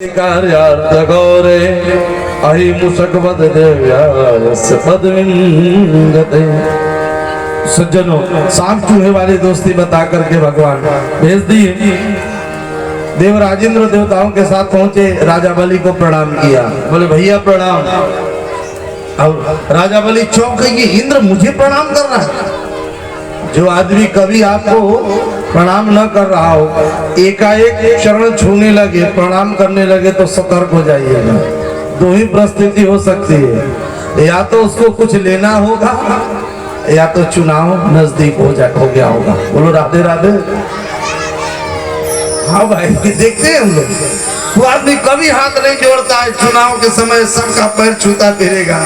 कार्यार्थ गौरे अहि मुषकवद देव्यास्य पद्मिंगते। सज्जनों, सांप चूहे वाली दोस्ती बता करके भगवान भेज दिए। देव राजेंद्र देवताओं के साथ पहुंचे, राजा बलि को प्रणाम किया। बोले भैया प्रणाम। अब राजा बलि चौंक गए, इंद्र मुझे प्रणाम कर रहा है। जो आदमी कभी आपको प्रणाम न कर रहा हो, एकाएक शरण छूने लगे, प्रणाम करने लगे तो सतर्क हो जाइएगा। दो ही परिस्थिति हो सकती है, या तो उसको कुछ लेना होगा या तो चुनाव नजदीक हो गया होगा। बोलो राधे राधे। हाँ भाई, देखते हैं हम लोग, वो आदमी कभी हाथ नहीं जोड़ता है, चुनाव के समय सबका पैर छूता फिरेगा।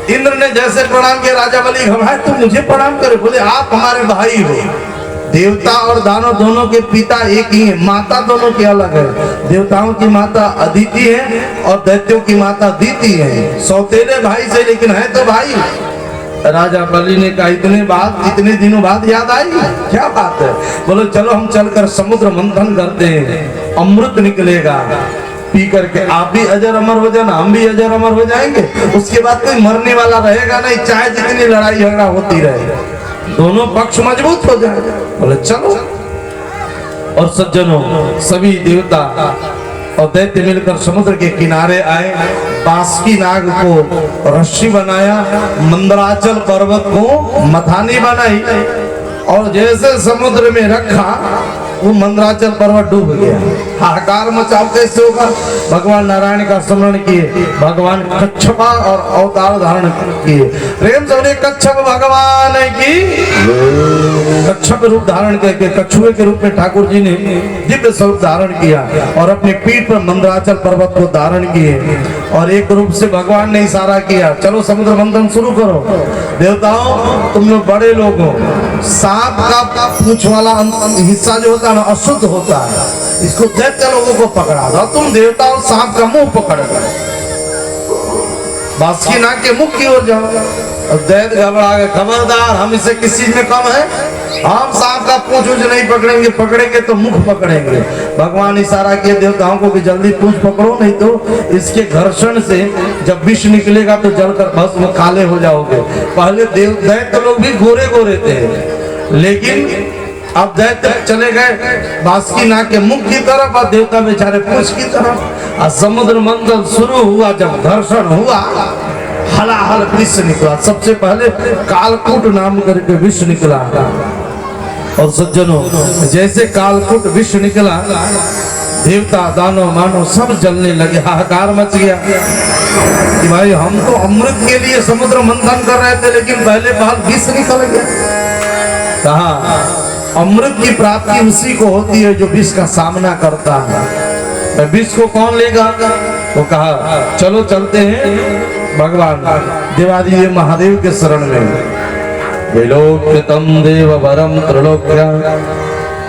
इंद्र ने जैसे प्रणाम किया, राजा बलि घबराए, तुम मुझे प्रणाम करे। बोले आप हमारे भाई हो। देवता और दानव दोनों के पिता एक ही है, माता दोनों की अलग है। देवताओं की माता अदिति है और दैत्यों की माता दीति है। सौतेले भाई से लेकिन है तो भाई। राजा बलि ने कहा इतने दिनों बाद याद आई, क्या बात है। बोलो चलो हम चलकर समुद्र मंथन करते हैं, अमृत निकलेगा, पी करके आप भी अजर अमर हो जाना, हम भी अजर अमर हो जाएंगे। उसके बाद कोई मरने वाला रहेगा नहीं, चाहे जितनी लड़ाई झगड़ा होती रहे, दोनों पक्ष मजबूत हो जाएगा। बोले चलो। और सज्जनों, सभी देवता और दैत्य मिलकर समुद्र के किनारे आए। बासुकी नाग को रस्सी बनाया, मंदराचल पर्वत को मथानी बनाई और जैसे समुद्र में रखा, वो मंदराचल पर्वत डूब गया। हाहाकार मचाओ, कैसे होगा। भगवान नारायण का स्मरण किए, भगवान कच्छप और अवतार धारण किए। प्रेम से कच्छप भगवान की कच्छप रूप धारण करके कछुए के रूप में ठाकुर जी ने दिव्य स्वरूप धारण किया और अपनी पीठ पर मंदराचल पर्वत को धारण किए। और एक रूप से भगवान ने इशारा किया, चलो समुद्र मंथन शुरू करो। देवताओं, तुम लोग बड़े लोग हो, सांप का पूंछ वाला हिस्सा जो होता है ना, अशुद्ध होता है, इसको दैत्य लोगों को पकड़ा था। तुम देवताओं सांप का मुंह पकड़ गए, बासुकी नाग के मुख की ओर जाओ। दैत्य घबरा गए, खबरदार, हम इसे किस चीज में कम है, हम सांप का पूंछ नहीं पकड़ेंगे, पकड़ेंगे तो मुख पकड़ेंगे। भगवान इशारा किए देवताओं को कि जल्दी पूंछ पकड़ो, नहीं तो इसके घर्षण से जब विष निकलेगा तो जलकर भस्म काले हो जाओगे। पहले दैत्य लोग भी गोरे गोरे थे, लेकिन अब दैत्य चले गए बासुकी नाग के मुख की तरफ और देवता बेचारे पूंछ की तरफ। और समुद्र मंथन शुरू हुआ, जब घर्षण हुआ, हलाहल विष निकला। सबसे पहले कालकूट नाम करके विष निकला। और सज्जनों, जैसे कालकूट विष निकला, देवता दानव मानव सब जलने लगे, हाहाकार मच गया कि भाई हम तो अमृत के लिए समुद्र मंथन कर रहे थे, लेकिन पहले बार विष निकल गया। कहा अमृत की प्राप्ति उसी को होती है जो विष का सामना करता है। विष को कौन लेगा। तो कहा चलो चलते हैं भगवान देवादिदेव महादेव के शरण में। विलोक्यतम देव वरम त्रिलोक्या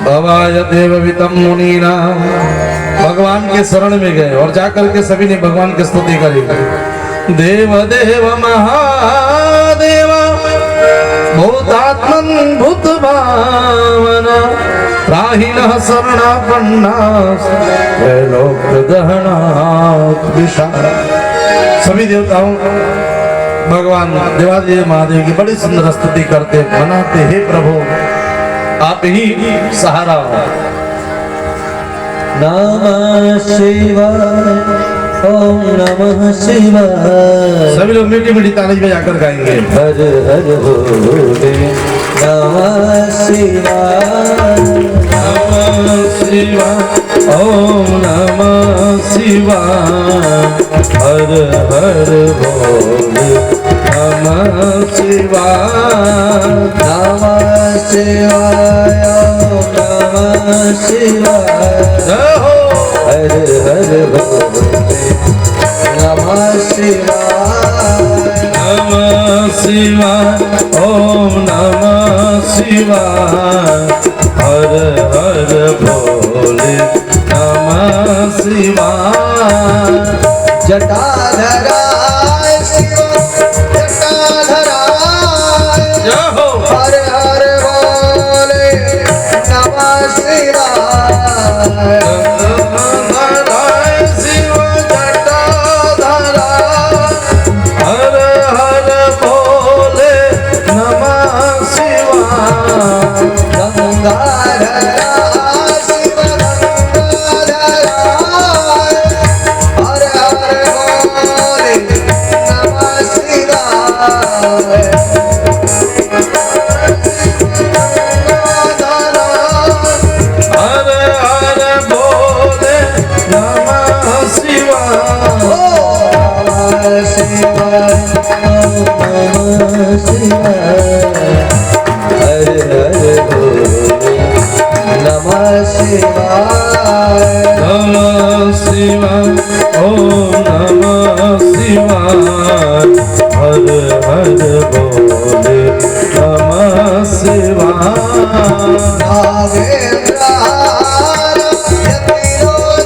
भवाय देववितम मुनीना। भगवान के शरण में गए और जाकर के सभी ने भगवान की स्तुति करी। देव देव महादेव भूतात्मन भूत भावना राहिनः शरणापन्नास त्रैलोक दहनात् विशाल। सभी देवताओं भगवान देवादिदेव महादेव की बड़ी सुंदर स्तुति करते, मनाते, हे प्रभु आप ही सहारा हो। नमः शिवाय, ओम नमः शिवाय। सभी लोग मीठी मीठी ताली बजाकर गाएंगे। हर हर भोले नमः शिवाय, नमः शिवाय, ओम नमः शिवाय। हर हर भोले नमः शिवाय, नमः शिवाय, ओम नमः शिवाय। हर हर भोले नमः शिवाय, नमः शिवाय, ओम नमः शिवाय। हर हर भोले नमः शिवाय। जटाधराय शिव जटाधराय, हर हर भोले नमः शिवाय। शिवाय, ओम नमः शिवाय, हर हर भोले नमः शिवाय। नागेंद्राय यतिलोचनाय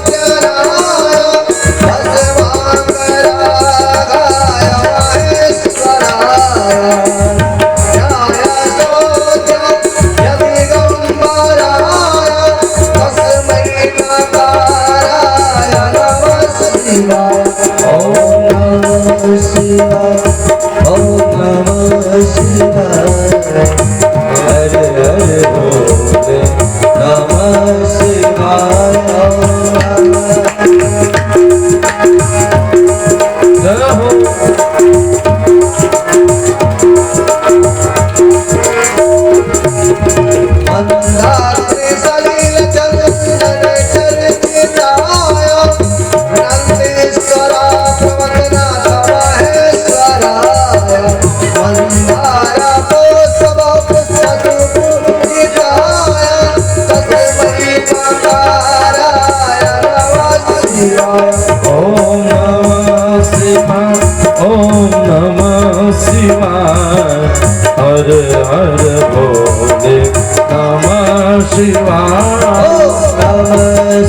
भस्मांगरागाय महेश्वराय, ध्याय सोऽहं यतिगंबराय तस्मै नकाराय नमः शिवाय। ओम नमः शिवाय, ओम नमः शिवाय, हर हर भोले नमः शिवाय। जय हो। मंदाकिनी सलिल चंदन चर्चिताय, नंदीश्वरा प्रवतनाथ महेश्वराय, मंदारा पुष्पपूजिताय तस्मै नकाराय नमः शिवाय। ओम नमः शिवाय, ओम नमः शिवाय, हर हर भोले नमः शिवाय।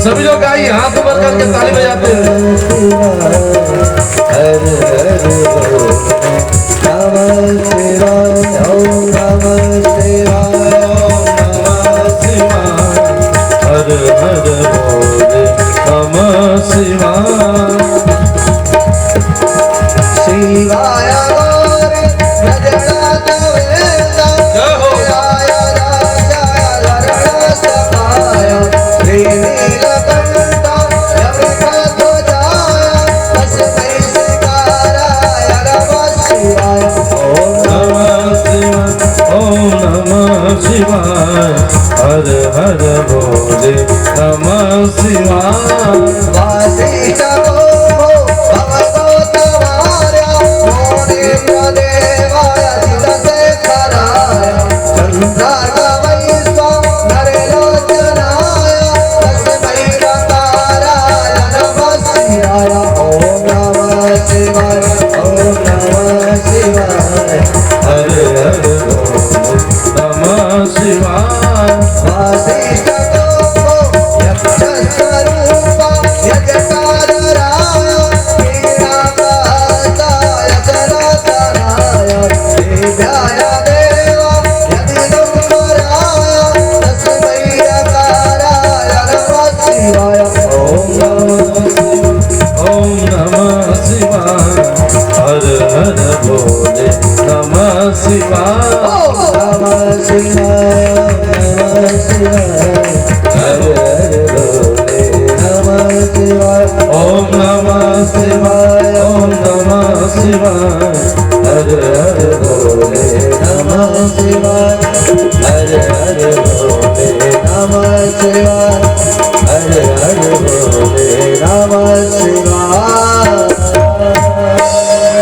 सभी लोग आइए, हाथ ऊपर करके ताली बजाते हैं। हर हर भोले नमः शिवाय, ओम नमः शिवाय, ओम नमः शिवाय, हर हर भोले नमः शिवाय। शिवाय गौरी गजनाथ वेदा, जयाय राजाय लरणसखाय, श्रीनीलकंठा यमकध्वजाय तस्मै श्रीकाराय नमः शिवाय। ओम नमः शिवाय, ओम नमः शिवाय, हर हर भोले नमः शिवाय। वासिष्ठ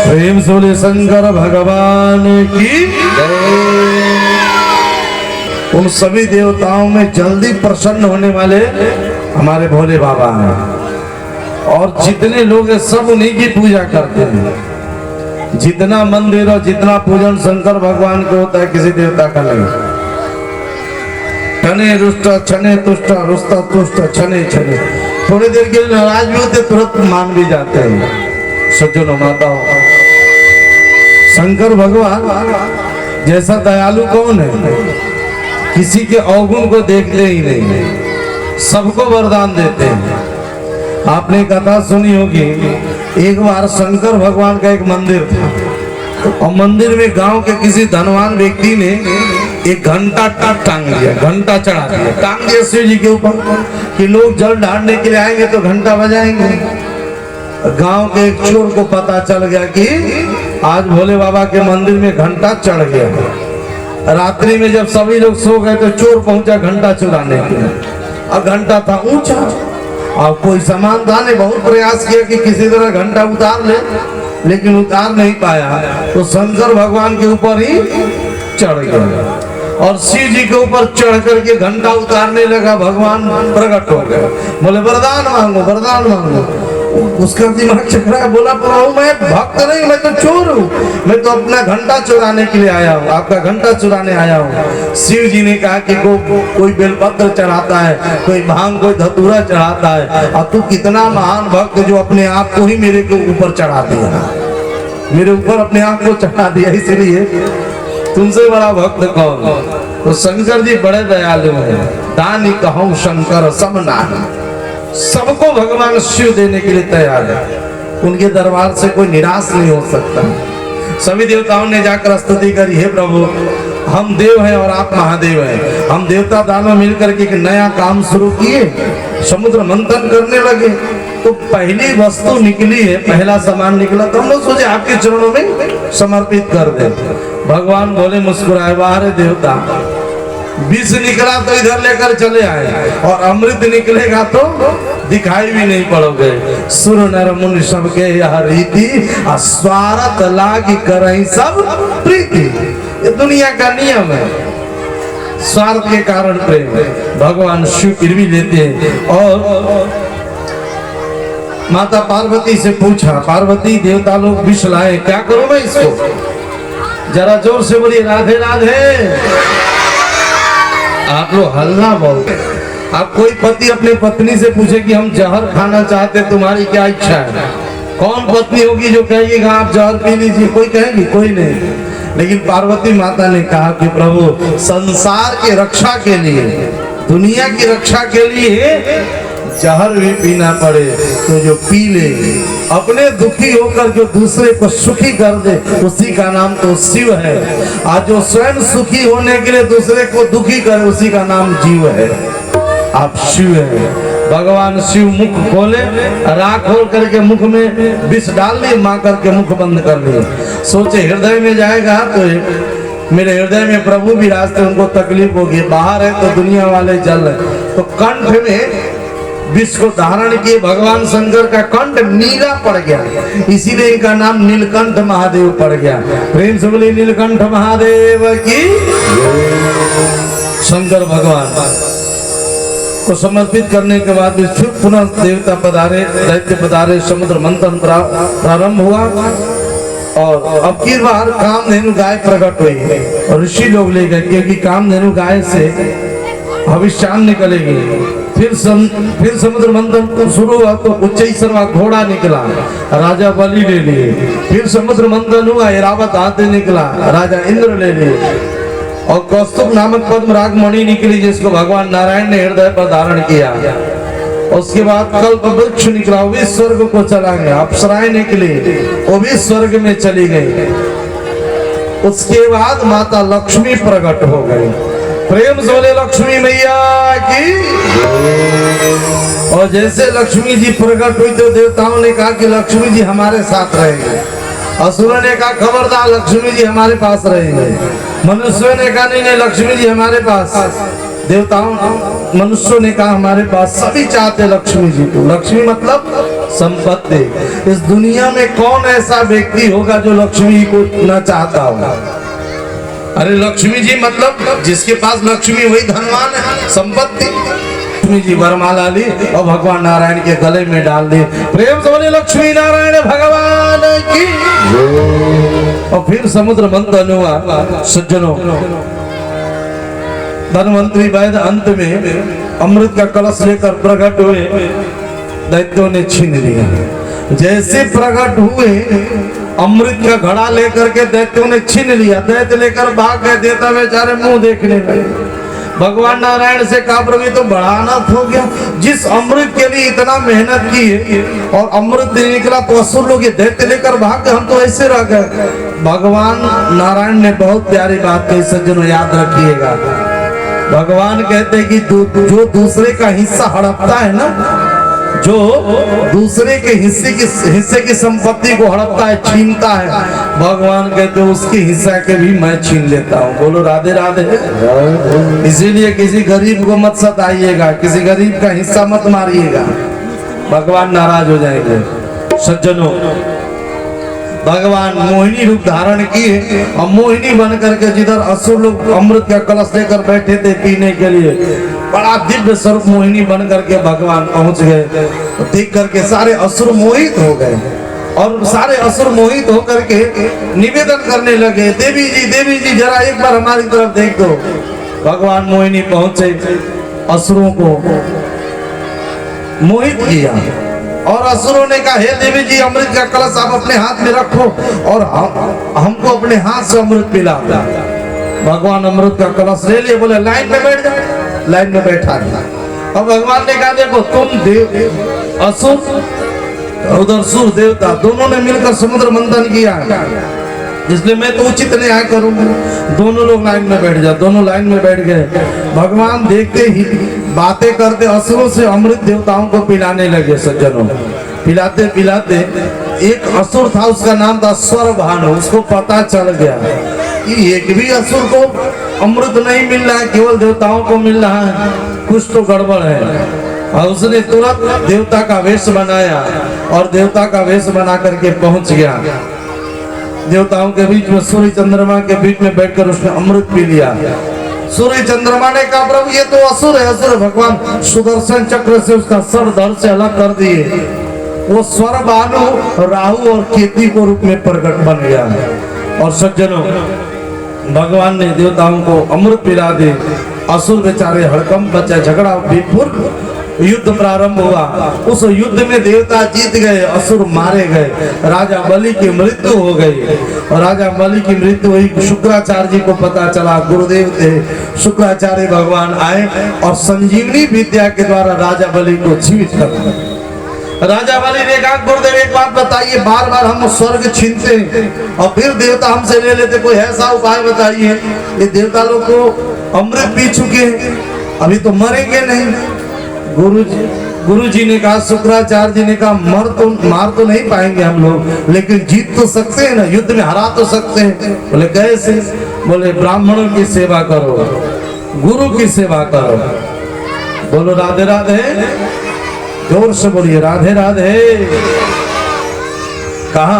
प्रेम सोले शंकर भगवान की जय। उन सभी देवताओं में जल्दी प्रसन्न होने वाले हमारे भोले बाबा हैं, और जितने लोग हैं सब उन्हीं की पूजा करते हैं। जितना मंदिर और जितना पूजन शंकर भगवान को होता है, किसी देवता का नहीं। छने रुष्ट छने तुष्ट रुष्ट तुष्ट छने छने, थोड़ी देर के लिए नाराज भी होते, तुरंत मान भी जाते हैं। सज्जनों माताओं, शंकर भगवान जैसा दयालु कौन है? किसी के अवगुण को देखते ही नहीं, सबको वरदान देते हैं। आपने कथा सुनी होगी, एक बार शंकर भगवान का एक मंदिर था, और मंदिर में गांव के किसी धनवान व्यक्ति ने एक घंटा टांग दिया, घंटा चढ़ा दिया, टांग दिया शिव जी के ऊपर कि लोग जल ढालने के लिए आएंगे तो घंटा बजाएंगे। गांव के एक चोर को पता चल गया कि आज भोले बाबा के मंदिर में घंटा चढ़ गया। रात्रि में जब सभी लोग सो गए तो चोर पहुंचा घंटा चुराने के लिए। अब घंटा था ऊंचा, और कोई सामान था नहीं, बहुत प्रयास किया कि किसी तरह घंटा उतार ले, लेकिन उतार नहीं पाया, तो शंकर भगवान के ऊपर ही चढ़ गया। और शिव जी के ऊपर चढ़ करके घंटा उतारने लगा। भगवान प्रकट हो गए, बोले वरदान मांगो, वरदान मांगो। उसका दिमाग चकरा है, बोला प्रभु मैं भक्त नहीं, मैं तो चोर हूँ, मैं तो अपना घंटा चुराने के लिए आया हूँ, आपका घंटा चुराने आया हूँ। शिव जी ने कहा कि कोई बेलपत्र चढ़ाता है, कोई भांग, कोई धतूरा चढ़ाता है, और तू कितना महान भक्त जो अपने आप को ही मेरे के ऊपर चढ़ा दिया, मेरे ऊपर अपने आप को चढ़ा दिया, इसलिए तुमसे बड़ा भक्त कौन। तो शंकर जी बड़े दयालु हैं, दानी कहूँ शंकर सब नानी, सबको भगवान शिव देने के लिए तैयार है। उनके दरबार से कोई निराश नहीं हो सकता। सभी देवताओं ने जाकर स्तुति करी, हे प्रभु हम देव हैं और आप महादेव हैं। हम देवता दानव मिलकर के एक नया काम शुरू किए, समुद्र मंथन करने लगे, तो पहली वस्तु निकली है, पहला सामान निकला, तो हम लोग सोचे आपके चरणों में समर्पित कर दे। भगवान बोले मुस्कुराए, बाहर देवता, विष निकला तो इधर लेकर चले आए, और अमृत निकलेगा तो दिखाई भी नहीं पड़ोगे। सुर नर मुनि सबके यह रीति, स्वार्थ लागी करई सब प्रीति। ये दुनिया का नियम है, स्वार्थ के कारण प्रेम है। भगवान शिव फिर भी लेते हैं। और माता पार्वती से पूछा, पार्वती देवता लोग विष लाए, क्या करूं मैं इसको? जरा जोर से बोलिए राधे राधे। आप लोग हल्ला बोलते। आप कोई पति अपने पत्नी से पूछे कि हम जहर खाना चाहते, तुम्हारी क्या इच्छा है? कौन पत्नी होगी जो कहेगी कि आप जहर पी लीजिए? कोई कहेगी? कोई नहीं। लेकिन पार्वती माता ने कहा कि प्रभु संसार की रक्षा के लिए, दुनिया की रक्षा के लिए जहर भी पीना पड़े तो जो पी ले, अपने दुखी होकर जो दूसरे को सुखी कर दे, उसी का नाम तो शिव है। आज जो स्वयं सुखी होने के लिए दूसरे को दुखी करे, उसी का नाम जीव है। आप शिव है। भगवान शिव मुख खोले, राख खोल करके मुख में विष डाल लिए, मां करके मुख बंद कर लिए। सोचे हृदय में जाएगा तो मेरे हृदय में प्रभु विराजते, उनको तकलीफ होगी। बाहर है तो दुनिया वाले जल है, तो कंठ में विष को धारण किए। भगवान शंकर का कंठ नीला पड़ गया, इसीलिए इनका नाम नीलकंठ महादेव पड़ गया। प्रेम से बोलिए नीलकंठ महादेव की। शंकर भगवान को समर्पित करने के बाद भी फिर पुनः देवता पधारे, दैत्य पधारे, समुद्र मंथन प्रारंभ हुआ। और अब की बार कामधेनु गाय प्रकट हुई और ऋषि लोग ले गए, क्योंकि कामधेनु गाय से भविष्यान निकलेगी। फिर समुद्र मंथन शुरू हुआ तो उच्चैसरवा घोड़ा निकला, राजा बलि ले लिए। फिर समुद्र मंथन हुआ, ऐरावत हाथी निकला, राजा इंद्र ले लिए। और कौस्तुभ नामक पद्म राग मणि निकली, जिसको भगवान नारायण ने हृदय पर धारण किया। उसके बाद कल्प वृक्ष निकला, वो भी स्वर्ग को चला गया। अप्सराएं निकली, वो भी स्वर्ग में चली गई। उसके बाद माता लक्ष्मी प्रकट हो गई। प्रेम से बोले लक्ष्मी मैया की। और जैसे लक्ष्मी जी प्रकट हुई तो देवताओं ने कहा कि लक्ष्मी जी हमारे साथ रहेंगे। असुरों ने कहा खबरदार लक्ष्मी जी हमारे पास रहेंगे। मनुष्यों ने कहा नहीं नहीं लक्ष्मी जी हमारे पास। देवताओं मनुष्यों ने कहा हमारे पास। सभी चाहते लक्ष्मी जी को। लक्ष्मी मतलब संपत्ति। इस दुनिया में कौन ऐसा व्यक्ति होगा जो लक्ष्मी को न चाहता होगा? अरे लक्ष्मी जी मतलब जिसके पास लक्ष्मी वही धनवान है, संपत्ति। लक्ष्मी जी वरमाला ली और भगवान नारायण के गले में डाल दी। प्रेम से बोले लक्ष्मी नारायण भगवान की। और फिर समुद्र मंथन हुआ। सज्जनों, धनवंतरी वैद्य अंत में अमृत का कलश लेकर प्रकट हुए, दैत्यों ने छीन लिया। जैसे प्रकट हुए अमृत का घड़ा लेकर के दैत्यों ने छीन लिया। दैत्य लेकर भाग गए, देवता बेचारे मुंह देखने लगे। भगवान नारायण से कहा प्रभु तो बड़ा अनर्थ हो गया, जिस अमृत के लिए इतना मेहनत की है और अमृत नहीं निकला तो असुर लोग ये दैत्य लेकर भाग गए, हम तो ऐसे रह गए। भगवान नारायण ने बहुत प्यारी बात कही, सज्जनों याद रखिएगा। भगवान कहते कि जो दूसरे का हिस्सा हड़पता है ना, जो दूसरे के हिस्से की संपत्ति को हड़पता है, छीनता है, भगवान कहते उसके हिस्सा के भी मैं छीन लेता हूँ। बोलो राधे राधे। इसीलिए किसी गरीब को मत सताइएगा, किसी गरीब का हिस्सा मत मारिएगा, भगवान नाराज हो जाएंगे। सज्जनों, भगवान मोहिनी रूप धारण किए और मोहिनी बन करके जिधर असुर लोग अमृत का कलश लेकर बैठे थे पीने के लिए, बड़ा दिव्य स्वरूप मोहिनी बन करके भगवान पहुंच गए। तो देख करके सारे असुर मोहित हो गए और सारे असुर मोहित होकर के निवेदन करने लगे, देवी जी जरा एक बार हमारी तरफ देख दो। भगवान मोहिनी पहुंचे, असुरों को मोहित किया और असुरों ने कहा, हे देवी जी, अमृत का कलश आप अपने हाथ में रखो और हमको अपने हाथ से अमृत पिला दो। भगवान अमृत का कलश ले लिए, बोले लाइन में बैठ जाओ। लाइन में बैठा दिया। अब भगवान ने कहा, देखो तुम देव असुर उधर सुर देवता दोनों ने मिलकर समुद्र मंथन किया, इसलिए मैं तो उचित न्याय करूंगा। दोनों लोग लाइन में बैठ जाओ। दोनों लाइन में बैठ गए। भगवान देखते ही बातें करते असुरों से अमृत देवताओं को पिलाने लगे। सज्जनों, पिलाते पिलाते एक असुर था, उसका नाम था स्वरभानु। उसको पता चल गया कि एक भी असुर को अमृत नहीं मिल रहा है, केवल देवताओं को मिल रहा है, कुछ तो गड़बड़ है। और उसने तुरंत देवता का वेश बनाया और देवता का वेश बना करके पहुंच गया देवताओं के बीच में। सूर्य चंद्रमा के बीच में बैठकर उसने अमृत पी लिया। सूर्य चंद्रमा ने कहा, प्रभु ये तो असुर है, असुर। भगवान सुदर्शन चक्र से उसका सर धड़ से अलग कर दिए। वो स्वर भानु राहु और केतु को रूप में प्रकट बन गया। और सज्जनों, भगवान ने देवताओं को अमृत पिला दे। असुर बेचारे हड़कंप बचे, झगड़ा विपुल युद्ध प्रारंभ हुआ। उस युद्ध में देवता जीत गए, असुर मारे गए। राजा बलि की मृत्यु हो गई और राजा बलि की मृत्यु हुई। शुक्राचार्य जी को पता चला, गुरुदेव थे शुक्राचार्य भगवान आए और संजीवनी विद्या के द्वारा राजा बलि को जीवित कर दिया। राजा बलि ने कहा, गुरुदेव एक बात बताइए, बार बार हम स्वर्ग छीनते और फिर देवता हमसे ले लेते, कोई ऐसा उपाय बताइए। ये देवता लोग को अमृत पी चुके हैं, अभी तो मरेंगे नहीं। गुरु जी ने कहा, शुक्राचार्य जी ने कहा, मार तो नहीं पाएंगे हम लोग, लेकिन जीत तो सकते हैं ना, युद्ध में हरा तो सकते हैं। बोले कैसे? बोले ब्राह्मणों की सेवा करो, गुरु की सेवा करो। बोलो राधे राधे, जोर से बोलिए राधे राधे। कहा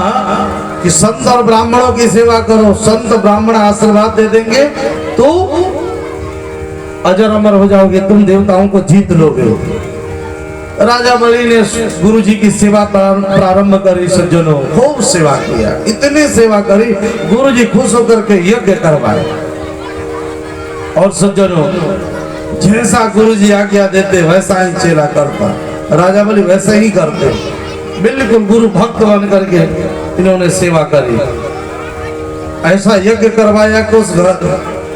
कि संत और ब्राह्मणों की सेवा करो, संत ब्राह्मण आशीर्वाद दे देंगे तो अजर अमर हो जाओगे, तुम देवताओं को जीत लोगे। राजा बलि ने गुरु जी की सेवा प्रारंभ करी। सज्जनों, खूब सेवा किया, इतनी सेवा करी, गुरु जी खुश होकर के यज्ञ करवाए। और सज्जनों, जैसा गुरु जी आज्ञा देते वैसा ही चेला करता। राजा बलि वैसे ही करते, बिल्कुल गुरु भक्त बन करके इन्होंने सेवा करी। ऐसा यज्ञ करवाया कि उस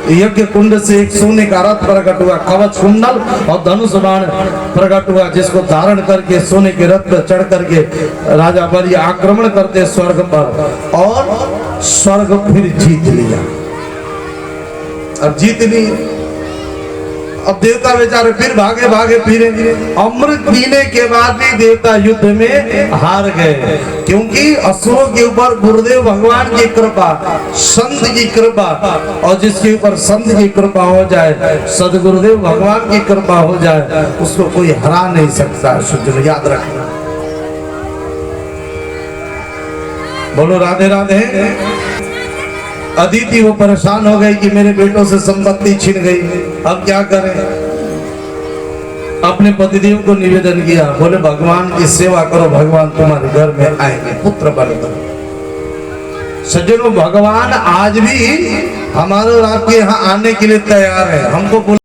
यज्ञ कुंड से एक सोने का रथ प्रकट हुआ, कवच कुंडल और धनुष बाण प्रकट हुआ, जिसको धारण करके सोने के रथ पर चढ़ करके राजा बलि आक्रमण करते स्वर्ग पर और स्वर्ग फिर जीत लिया। अब जीत लिए, अब देवता बेचारे फिर भागे भागे फिरे। अमृत पीने के बाद भी देवता युद्ध में हार गए, क्योंकि असुरों के ऊपर गुरुदेव भगवान की कृपा, संत की कृपा, और जिसके ऊपर संत की कृपा हो जाए, सदगुरुदेव भगवान की कृपा हो जाए, उसको कोई हरा नहीं सकता। शुद्ध याद रखना। बोलो राधे राधे। अदिति वो परेशान हो गई कि मेरे बेटों से संपत्ति छिन गई, अब क्या करें। अपने पतिदेव को निवेदन किया, बोले भगवान की सेवा करो, भगवान तुम्हारे घर में आएंगे पुत्र बनकर। सज्जनों, भगवान आज भी हमारे और आपके यहाँ आने के लिए तैयार है। हमको